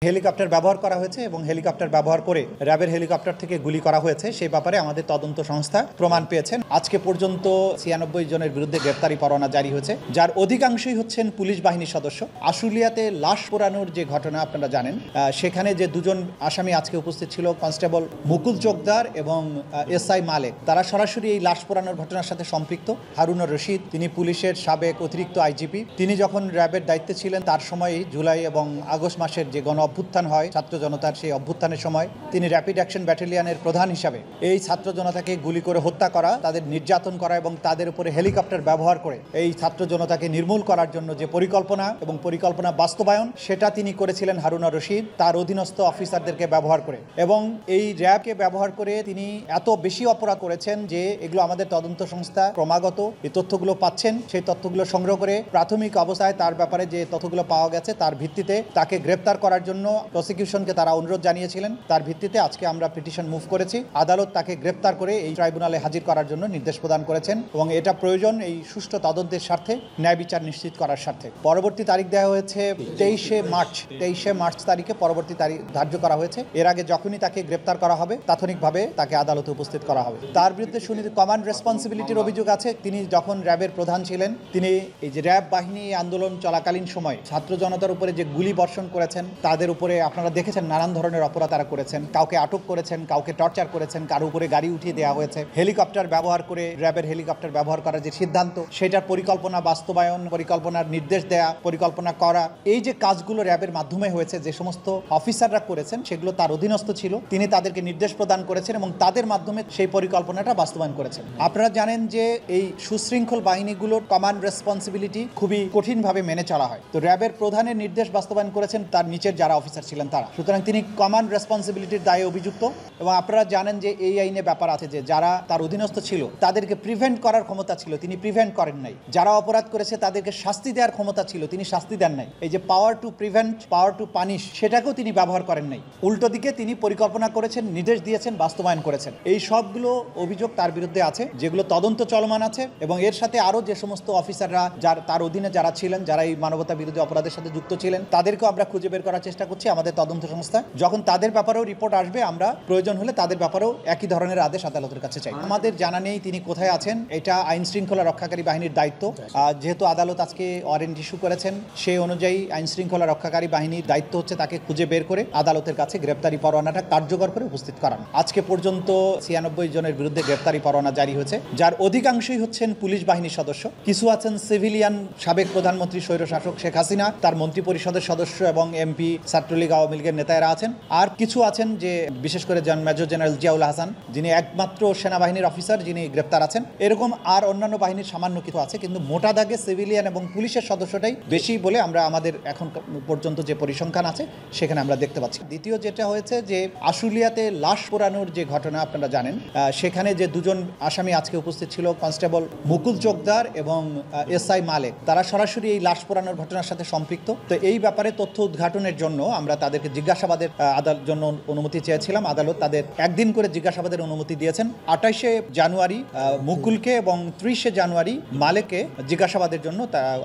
Helicopter ব্যবহার করা হয়েছে এবং হেলিকপ্টার ব্যবহার করে র্যাবের হেলিকপ্টার থেকে গুলি করা হয়েছে সেই ব্যাপারে আমাদের তদন্ত সংস্থা প্রমাণ পেয়েছেন। আজকে পর্যন্ত 96 জনের বিরুদ্ধে গ্রেপ্তারি পরোয়ানা জারি হয়েছে, যার অধিকাংশই হচ্ছেন পুলিশ বাহিনীর সদস্য। আশুলিয়াতে লাশ পোড়ানোর যে ঘটনা আপনারা জানেন, সেখানে যে দুজন আসামি আজকে উপস্থিত ছিল, কনস্টেবল মুকুল চোকদার এবং এসআই মালেক, তারা সরাসরি এই লাশ পোড়ানোর ঘটনার সাথে সম্পৃক্ত। হারুনুর রশিদ, তিনি পুলিশের সাবেক অতিরিক্ত আইজিপি, তিনি যখন র্যাবের দায়িত্বে ছিলেন তার সময়ই জুলাই এবং আগস্ট মাসের যে গণ অভ্যুত্থান হয় ছাত্র জনতার, সেই অভ্যুত্থানের সময় তিনি র্যাপিড অ্যাকশন ব্যাটালিয়নের প্রধান হিসাবে এই ছাত্র জনতাকে গুলি করে হত্যা করা, তাদের নির্যাতন করা এবং তাদের উপরে হেলিকপ্টার ব্যবহার করে এই ছাত্র জনতাকে নির্মূল করার জন্য যে পরিকল্পনা এবং পরিকল্পনা বাস্তবায়ন, সেটা তিনি করেছিলেন হারুনুর রশিদ তার অধীনস্থ অফিসারদেরকে ব্যবহার করে। এবং এই র্যাবকে ব্যবহার করে তিনি এত বেশি অপরাধ করেছেন যে এগুলো আমাদের তদন্ত সংস্থা ক্রমাগত এই তথ্যগুলো পাচ্ছেন। সেই তথ্যগুলো সংগ্রহ করে প্রাথমিক অবস্থায় তার ব্যাপারে যে তথ্যগুলো পাওয়া গেছে তার ভিত্তিতে তাকে গ্রেপ্তার করার জন্য প্রসিকিউশনকে তারা অনুরোধ জানিয়েছিলেন। তার ভিত্তিতে আজকে আমরা পিটিশন মুভ করেছি। আদালত তাকে গ্রেপ্তার করে এই ট্রাইব্যুনালে হাজির করার জন্য নির্দেশ প্রদান করেছেন এবং এটা প্রয়োজন এই সুষ্ঠু তদন্তের স্বার্থে, ন্যায় বিচার নিশ্চিত করার স্বার্থে। পরবর্তী তারিখ দেওয়া হয়েছে 23শে মার্চ তারিখে পরবর্তী তারিখ ধার্য করা হয়েছে। এর আগে যখনই তাকে গ্রেপ্তার করা হবে তাৎক্ষণিকভাবে তাকে আদালতে উপস্থিত করা হবে। তার বিরুদ্ধে কমান্ড রেসপন্সিবিলিটির অভিযোগ আছে। তিনি যখন র্যাবের প্রধান ছিলেন, তিনি এই যে র্যাব বাহিনী আন্দোলন চলাকালীন সময় ছাত্র জনতার উপরে যে গুলি বর্ষণ করেছেন, তাদের উপরে আপনারা দেখেছেন নানান ধরনের অপরাধ তারা করেছেন। কাউকে আটক করেছেন, কাউকে টর্চার করেছেন, কারো উপরে গাড়ি উঠিয়ে দেওয়া হয়েছে। হেলিকপ্টার ব্যবহার করে, র্যাবের হেলিকপ্টার ব্যবহার করার যে সিদ্ধান্ত, সেটার পরিকল্পনা বাস্তবায়ন, পরিকল্পনার নির্দেশ দেয়া, পরিকল্পনা করা, এই যে কাজগুলো র্যাবের মাধ্যমে হয়েছে, যে সমস্ত অফিসাররা করেছেন সেগুলো তার অধীনস্থ ছিল। তিনি তাদেরকে নির্দেশ প্রদান করেছেন এবং তাদের মাধ্যমে সেই পরিকল্পনাটা বাস্তবায়ন করেছেন। আপনারা জানেন যে এই সুশৃঙ্খল বাহিনীগুলোর কমান্ড রেসপন্সিবিলিটি খুবই কঠিনভাবে মেনে চলা হয়। তো র্যাবের প্রধানের নির্দেশ বাস্তবায়ন করেছেন তার নিচের যারা অফিসার ছিলেন তারা, সুতরাং তিনি কমান্ড রেসপন্সিবিলিটির দায়ে অভিযুক্ত। এবং আপনারা জানেন যে এই আইনে ব্যাপার আছে যে যারা তার অধীনস্থ ছিল তাদেরকে প্রিভেন্ট করার ক্ষমতা ছিল, তিনি প্রিভেন্ট করেন নাই। যারা অপরাধ করেছে তাদেরকে শাস্তি দেওয়ার ক্ষমতা ছিল, তিনি শাস্তি দেন নাই। এই যে পাওয়ার to prevent, power two punish, সেটাকেও তিনি ব্যবহার করেন নাই। উল্টো দিকে তিনি পরিকল্পনা করেছেন, নির্দেশ দিয়েছেন, বাস্তবায়ন করেছেন। এই সবগুলো অভিযোগ তার বিরুদ্ধে আছে, যেগুলো তদন্ত চলমান আছে। এবং এর সাথে আরও যে সমস্ত অফিসাররা তার অধীনে যারা ছিলেন, যারা এই মানবতা বিরোধী অপরাধের সাথে যুক্ত ছিলেন, তাদেরকেও আমরা খুঁজে বের করার চেষ্টা করছি আমাদের তদন্ত সংস্থা। যখন তাদের ব্যাপারেও রিপোর্ট আসবে, আমরা প্রয়োজন হলে তাদের ব্যাপারেও একই ধরনের আদেশ আদালতের কাছে চাই। আমাদের জানা নেই তিনি কোথায় আছেন, এটা আইন শৃঙ্খলা রক্ষাকারী বাহিনীর দায়িত্ব। যেহেতু আদালত আজকে ওয়ারেন্ট ইস্যু করেছেন, সেই অনুযায়ী আইন শৃঙ্খলা রক্ষাকারী বাহিনীর দায়িত্ব হচ্ছে তাকে খুঁজে বের করে আদালতের কাছে গ্রেপ্তারি পরোয়ানাটা কার্যকর করে উপস্থিত করান। আজকে পর্যন্ত 96 জনের বিরুদ্ধে গ্রেপ্তারি পরোয়ানা জারি হয়েছে, যার অধিকাংশই হচ্ছেন পুলিশ বাহিনীর সদস্য। কিছু আছেন সিভিলিয়ান, সাবেক প্রধানমন্ত্রী স্বৈরশাসক শেখ হাসিনা, তার মন্ত্রী পরিষদের সদস্য এবং এমপি, ছাত্রলীগ, আওয়ামী লীগের নেতারা আছেন। আর কিছু আছেন যে বিশেষ করে মেজর জেনারেল জিয়াউল হাসান, যিনি একমাত্র সেনাবাহিনীর অফিসার, যিনি গ্রেপ্তার আছেন। এরকম আর অন্যান্য বাহিনীর সামান্য কিছু আছে, কিন্তু মোটা দাগে সিভিলিয়ান এবং পুলিশের সদস্যটাই বেশি বলে আমরা আমাদের এখন পর্যন্ত যে পরিসংখ্যান আছে সেখানে আমরা দেখতে পাচ্ছি। দ্বিতীয় যেটা হয়েছে যে আশুলিয়াতে লাশ পোড়ানোর যে ঘটনা আপনারা জানেন, সেখানে যে দুজন আসামি আজকে উপস্থিত ছিল, কনস্টেবল মুকুল চোকদার এবং এসআই মালেক, তারা সরাসরি এই লাশ পোড়ানোর ঘটনার সাথে সম্পৃক্ত। তো এই ব্যাপারে তথ্য উদ্ঘাটনের জন্য আমরা তাদেরকে জিজ্ঞাসাবাদের জন্য অনুমতি চেয়েছিলাম। আদালত তাদের একদিন করে জিজ্ঞাসাবাদের অনুমতি দিয়েছেন। 28শে জানুয়ারি মুকুলকে এবং 30শে জানুয়ারি মালেককে জিজ্ঞাসাবাদের জন্য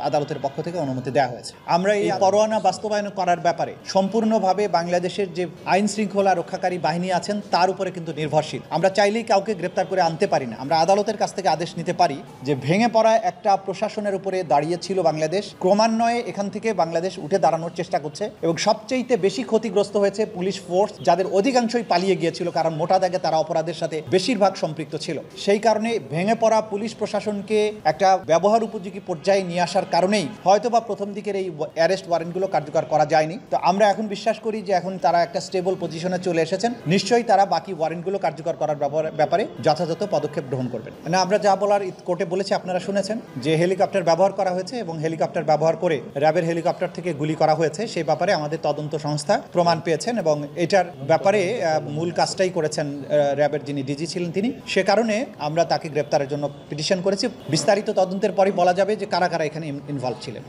আদালতের পক্ষ থেকে অনুমতি দেওয়া হয়েছে। আমরা এই পরোয়ানা বাস্তবায়ন করার ব্যাপারে সম্পূর্ণভাবে বাংলাদেশের যে আইন শৃঙ্খলা রক্ষাকারী বাহিনী আছেন তার উপরে কিন্তু নির্ভরশীল। আমরা চাইলেই কাউকে গ্রেপ্তার করে আনতে পারি না। আমরা আদালতের কাছ থেকে আদেশ নিতে পারি যে ভেঙে পড়া একটা প্রশাসনের উপরে দাঁড়িয়েছিল বাংলাদেশ, ক্রমান্বয়ে এখান থেকে বাংলাদেশ উঠে দাঁড়ানোর চেষ্টা করছে এবং সবচেয়ে বেশি ক্ষতিগ্রস্ত হয়েছে পুলিশ ফোর্স, যাদের অধিকাংশই পালিয়ে গিয়েছিল, কারণ মোটা দাগে তারা অপরাধের সাথে বেশিরভাগ সম্পৃক্ত ছিল। সেই কারণে ভেঙে পড়া পুলিশ প্রশাসনকে একটা ব্যবহার উপযোগী পর্যায়ে নিয়ে আসার কারণেই হয়তোবা প্রথম দিকের এই অ্যারেস্ট ওয়ারেন্টগুলো কার্যকর করা যায়নি। তো আমরা এখন বিশ্বাস করি যে এখন তারা একটা স্টেবল পজিশনে চলে এসেছেন, নিশ্চয়ই তারা বাকি ওয়ারেন্টগুলো কার্যকর করার ব্যাপারে যথাযথ পদক্ষেপ গ্রহণ করবেন। মানে আমরা যা বলার কোর্টে বলেছি, আপনারা শুনেছেন যে হেলিকপ্টার ব্যবহার করা হয়েছে এবং হেলিকপ্টার ব্যবহার করে র্যাবের হেলিকপ্টার থেকে গুলি করা হয়েছে, সেই ব্যাপারে আমাদের তদন্ত সংস্থা প্রমাণ পেয়েছেন এবং এটার ব্যাপারে মূল কাজটাই করেছেন র্যাবের যিনি ডিজি ছিলেন তিনি। সে কারণে আমরা তাকে গ্রেপ্তারের জন্য পিটিশন করেছি। বিস্তারিত তদন্তের পরই বলা যাবে যে কারা কারা এখানে ইনভলভ ছিলেন।